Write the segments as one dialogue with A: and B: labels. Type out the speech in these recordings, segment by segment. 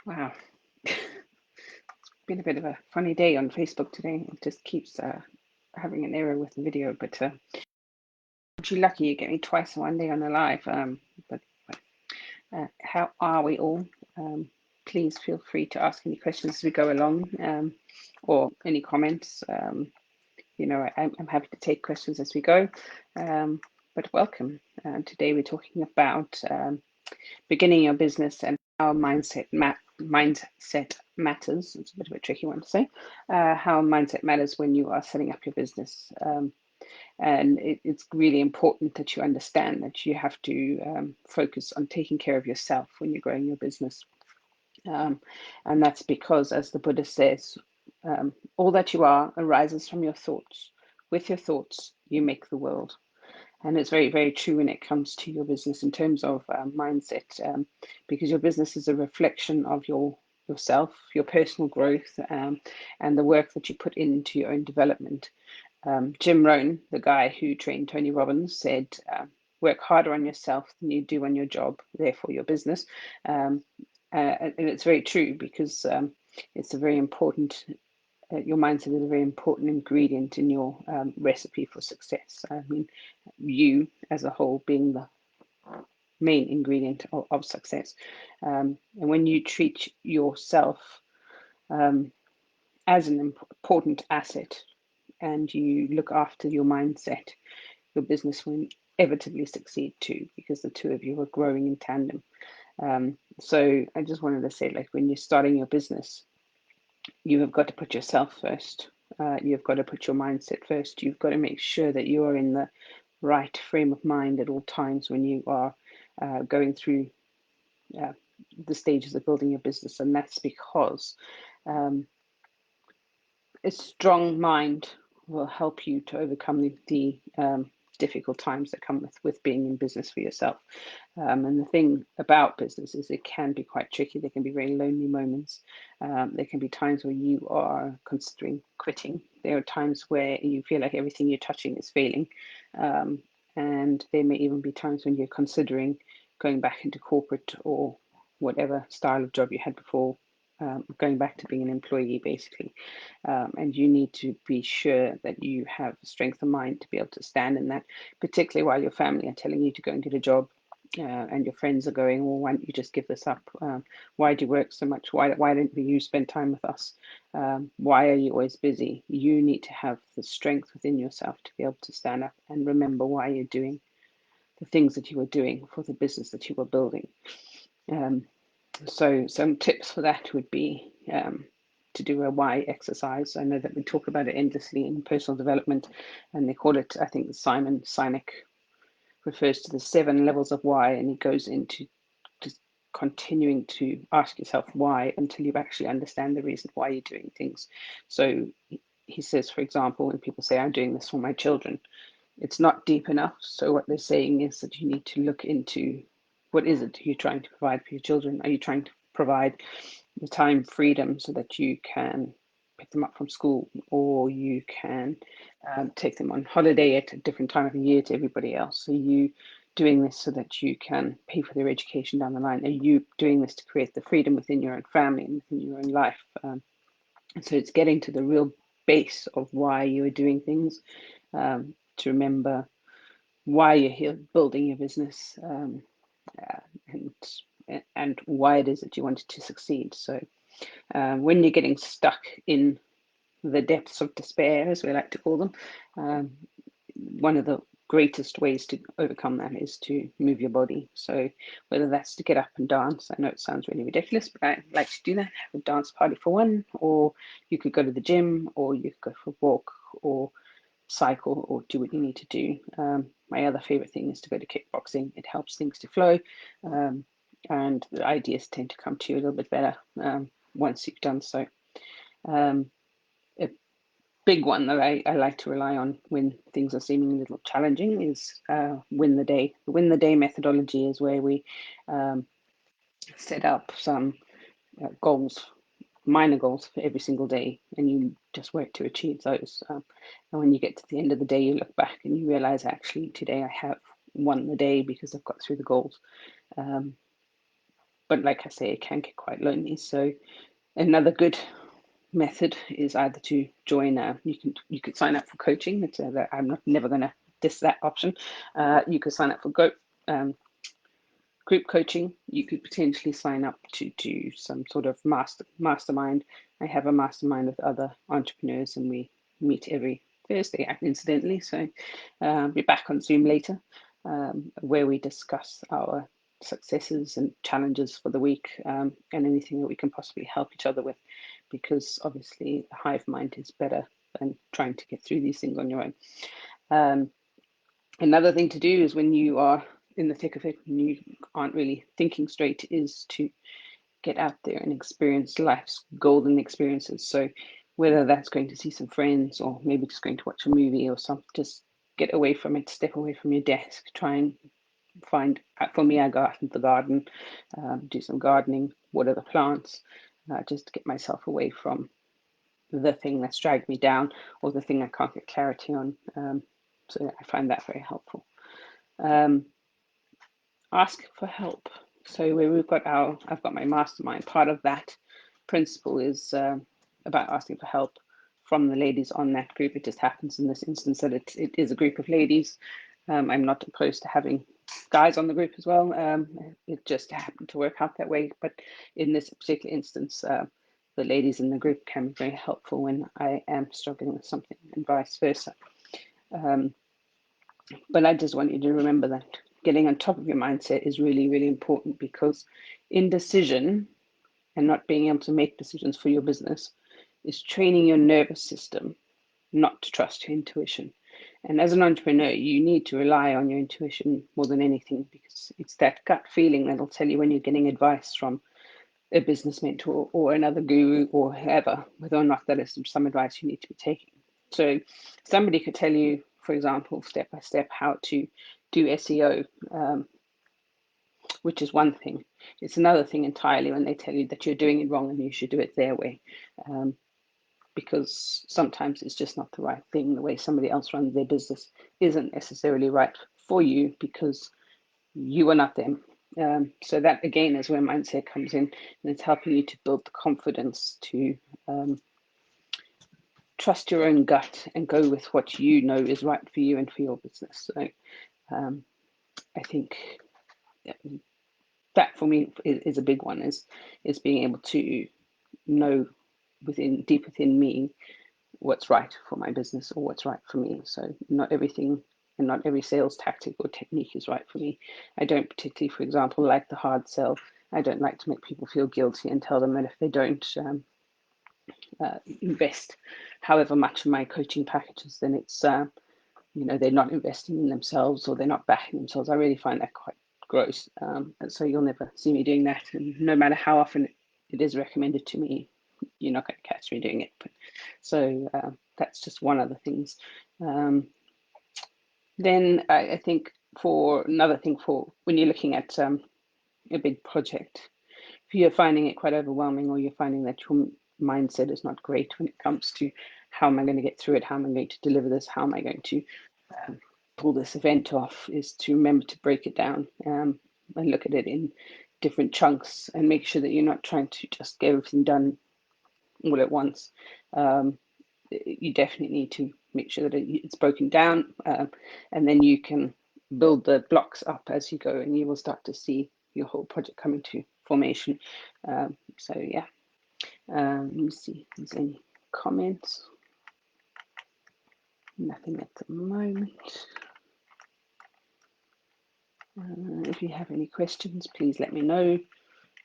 A: Wow. It's been a bit of a funny day on Facebook today. It just keeps having an error with the video, but aren't you lucky you get me twice in one day on a live? But how are we all? Um, Please feel free to ask any questions as we go along, or any comments. I'm happy to take questions as we go. But welcome. Today we're talking about beginning your business and how mindset matters. It's a bit of a tricky one to say. How mindset matters when you are setting up your business. And it's really important that you understand that you have to focus on taking care of yourself when you're growing your business. Um, and that's because, as the Buddha says, all that you are arises from your thoughts. With your thoughts, you make the world. And it's very, very true when it comes to your business in terms of mindset, because your business is a reflection of yourself, your personal growth, and the work that you put into your own development. Jim Rohn, the guy who trained Tony Robbins, said, "Work harder on yourself than you do on your job, therefore your business." Um, and it's very true because it's a very important your mindset is a very important ingredient in your recipe for success. I mean, you as a whole being the main ingredient of success. And when you treat yourself um, as an important asset and you look after your mindset, your business will inevitably succeed too, because the two of you are growing in tandem. So I just wanted to say, like, when you're starting your business, you have got to put yourself first. You've got to put your mindset first. You've got to make sure that you are in the right frame of mind at all times when you are going through uh, the stages of building your business. And that's because um, a strong mind will help you to overcome the difficult times that come with being in business for yourself. And the thing about business is it can be quite tricky. There can be very lonely moments. There can be times where you are considering quitting. There are times where you feel like everything you're touching is failing. Um, and there may even be times when you're considering going back into corporate or whatever style of job you had before, going back to being an employee, basically. And you need to be sure that you have strength of mind to be able to stand in that, particularly while your family are telling you to go and get a job. And your friends are going, well, why don't you just give this up? Why do you work so much? Why don't you spend time with us? Why are you always busy? You need to have the strength within yourself to be able to stand up and remember why you're doing the things that you were doing for the business that you were building. Um, so some tips for that would be to do a why exercise. I know that we talk about it endlessly in personal development, and they call it, I think Simon Sinek refers to the 7 levels of why, and he goes into just continuing to ask yourself why until you actually understand the reason why you're doing things. So he says, for example, when people say, I'm doing this for my children, it's not deep enough. So what they're saying is that you need to look into what is it you're trying to provide for your children? Are you trying to provide the time freedom so that you can pick them up from school, or you can take them on holiday at a different time of the year to everybody else? Are you doing this so that you can pay for their education down the line? Are you doing this to create the freedom within your own family and within your own life? So it's getting to the real base of why you are doing things, to remember why you're here building your business, uh, and why it is that you wanted to succeed. So when you're getting stuck in the depths of despair, as we like to call them, um, one of the greatest ways to overcome that is to move your body. So whether that's to get up and dance, I know it sounds really ridiculous, but I like to do that, have a dance party for one, or you could go to the gym, or you could go for a walk, or cycle, or do what you need to do. My other favorite thing is to go to kickboxing. It helps things to flow, and the ideas tend to come to you a little bit better once you've done so. Um, a big one that I like to rely on when things are seeming a little challenging is win the day. The win the day methodology is where we um, set up some goals, minor goals for every single day, and you just work to achieve those. And when you get to the end of the day, you look back and you realize, actually, today I have won the day because I've got through the goals. Um, but like I say, it can get quite lonely. So another good method is either to join you could sign up for coaching. I'm not never going to diss that option. You could sign up for group coaching. You could potentially sign up to do some sort of mastermind. I have a mastermind with other entrepreneurs, and we meet every Thursday, incidentally. So we're back on Zoom later, where we discuss our successes and challenges for the week, and anything that we can possibly help each other with, because obviously the hive mind is better than trying to get through these things on your own. Another thing to do is, when you are in the thick of it and you aren't really thinking straight, is to get out there and experience life's golden experiences. So whether that's going to see some friends, or maybe just going to watch a movie or something, just get away from it, step away from your desk, try and find, for me, I go out into the garden, do some gardening, water the plants, just to get myself away from the thing that's dragged me down, or the thing I can't get clarity on. So I find that very helpful. Ask for help. So where I've got my mastermind. Part of that principle is about asking for help from the ladies on that group. It just happens in this instance that it is a group of ladies. I'm not opposed to having guys on the group as well. It just happened to work out that way. But in this particular instance, the ladies in the group can be very helpful when I am struggling with something, and vice versa. But I just want you to remember that getting on top of your mindset is really, really important, because indecision and not being able to make decisions for your business is training your nervous system not to trust your intuition. And as an entrepreneur, you need to rely on your intuition more than anything, because it's that gut feeling that'll tell you when you're getting advice from a business mentor or another guru or whoever, whether or not that is some advice you need to be taking. So somebody could tell you, for example, step by step how to do SEO, which is one thing. It's another thing entirely when they tell you that you're doing it wrong and you should do it their way, because sometimes it's just not the right thing. The way somebody else runs their business isn't necessarily right for you, because you are not them. So that again is where mindset comes in, and it's helping you to build the confidence to trust your own gut and go with what you know is right for you and for your business. So I think that for me is a big one, is being able to know deep within me what's right for my business, or what's right for me. So not everything and not every sales tactic or technique is right for me. I don't particularly, for example, like the hard sell. I don't like to make people feel guilty and tell them that if they don't invest however much in my coaching packages, then it's they're not investing in themselves, or they're not backing themselves. I really find that quite gross. And so you'll never see me doing that. And no matter how often it is recommended to me, you're not going to catch me doing it. So that's just one of the things. Then I think for another thing, for when you're looking at a big project, if you're finding it quite overwhelming, or you're finding that your mindset is not great when it comes to how am I going to get through it, how am I going to deliver this, how am I going to pull this event off, is to remember to break it down, and look at it in different chunks, and make sure that you're not trying to just get everything done all at once. You definitely need to make sure that it's broken down, and then you can build the blocks up as you go, and you will start to see your whole project coming to formation. So yeah, let me see if there's any comments. Nothing at the moment. If you have any questions, please let me know.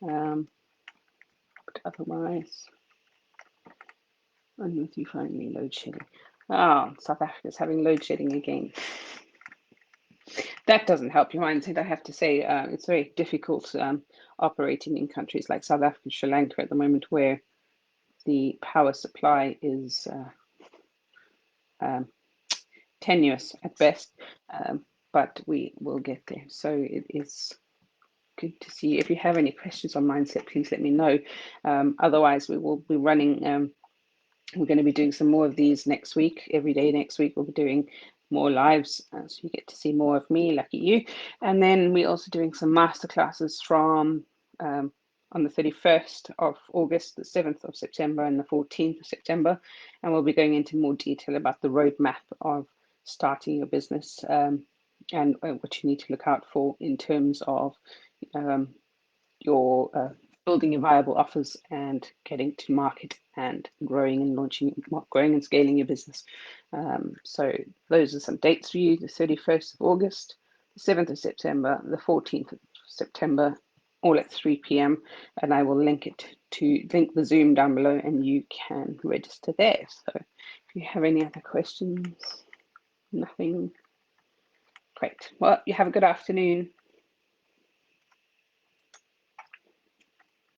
A: But otherwise, I'm with you finally load shedding. Oh, South Africa's having load shedding again. That doesn't help your mindset, I have to say. It's very difficult operating in countries like South Africa and Sri Lanka at the moment, where the power supply is tenuous at best, but we will get there. So it is good to see. If you have any questions on mindset, please let me know. Otherwise, we will be running. We're going to be doing some more of these next week. Every day next week, we'll be doing more lives, so you get to see more of me, lucky you. And then we're also doing some masterclasses from on the 31st of August, the 7th of September, and the 14th of September. And we'll be going into more detail about the roadmap of starting your business, and what you need to look out for in terms of your building your viable offers and getting to market and growing and scaling your business. So those are some dates for you: the 31st of August, the 7th of September, the 14th of September, all at 3 p.m. And I will link the Zoom down below, and you can register there. So if you have any other questions, nothing. Great. Well, you have a good afternoon.